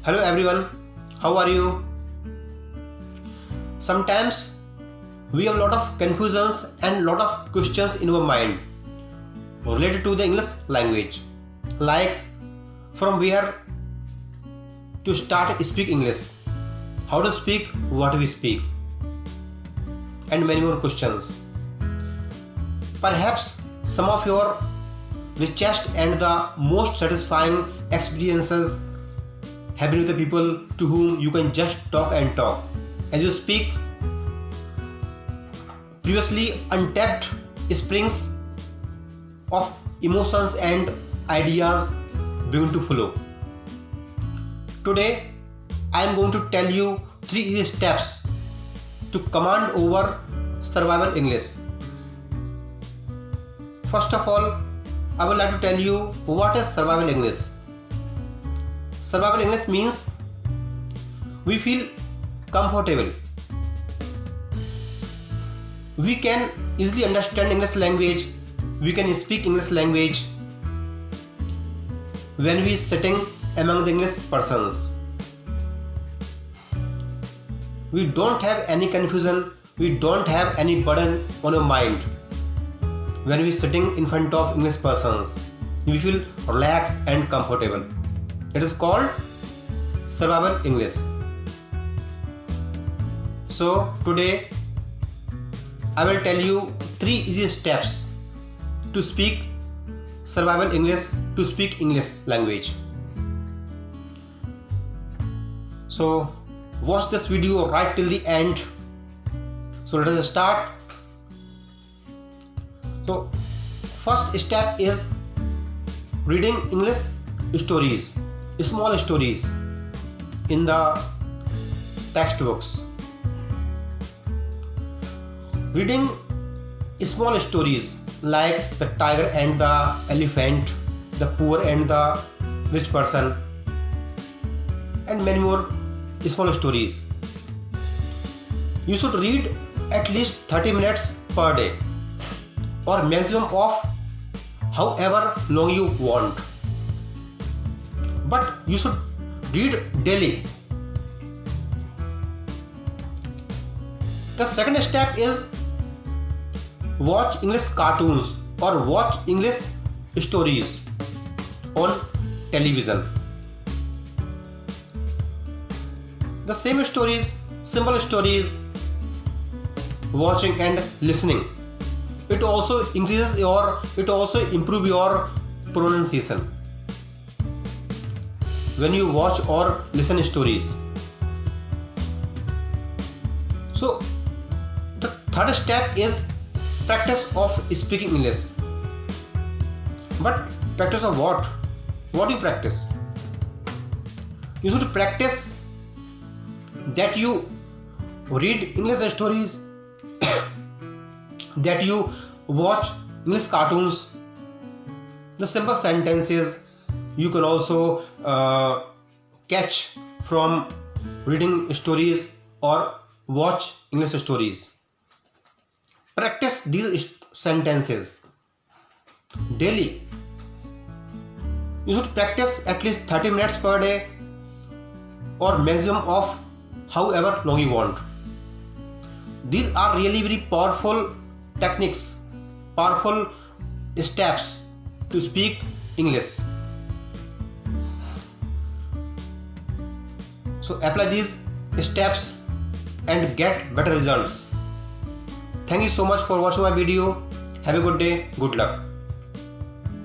Hello everyone, how are you? Sometimes we have a lot of confusions and lot of questions in our mind related to the English language, like from where to start speak English, how to speak, what we speak, and many more questions. Perhaps some of your richest and the most satisfying experiences have been with the people to whom you can just talk and talk. As you speak, previously untapped springs of emotions and ideas begin to flow. Today, I am going to tell you 3 easy steps to command over survival English. First of all, I would like to tell you what is survival English. Survival English means we feel comfortable. We can easily understand English language. We can speak English language when we sitting among the English persons. We don't have any confusion. We don't have any burden on our mind. When we sitting in front of English persons, we feel relaxed and comfortable. It is called survival English. So today I will tell you 3 easy steps to speak survival English, to speak English language. So watch this video right till the end. So let us start. So first step is reading English stories, small stories in the textbooks. Reading small stories like the tiger and the elephant, the poor and the rich person, and many more small stories. You should read at least 30 minutes per day, or maximum of however long you want. But you should read daily. The second step is watch English cartoons or watch English stories on television. The same stories, simple stories, watching and listening. It also improve your pronunciation when you watch or listen stories. So the third step is practice of speaking English. But practice of what? What do you practice? You should practice that you read English stories, that you watch English cartoons, the simple sentences you can also catch from reading stories or watch English stories. Practice these sentences daily. You should practice at least 30 minutes per day or maximum of however long you want. These are really very powerful techniques, powerful steps to speak English. So apply these steps and get better results. Thank you so much for watching my video. Have a good day. Good luck.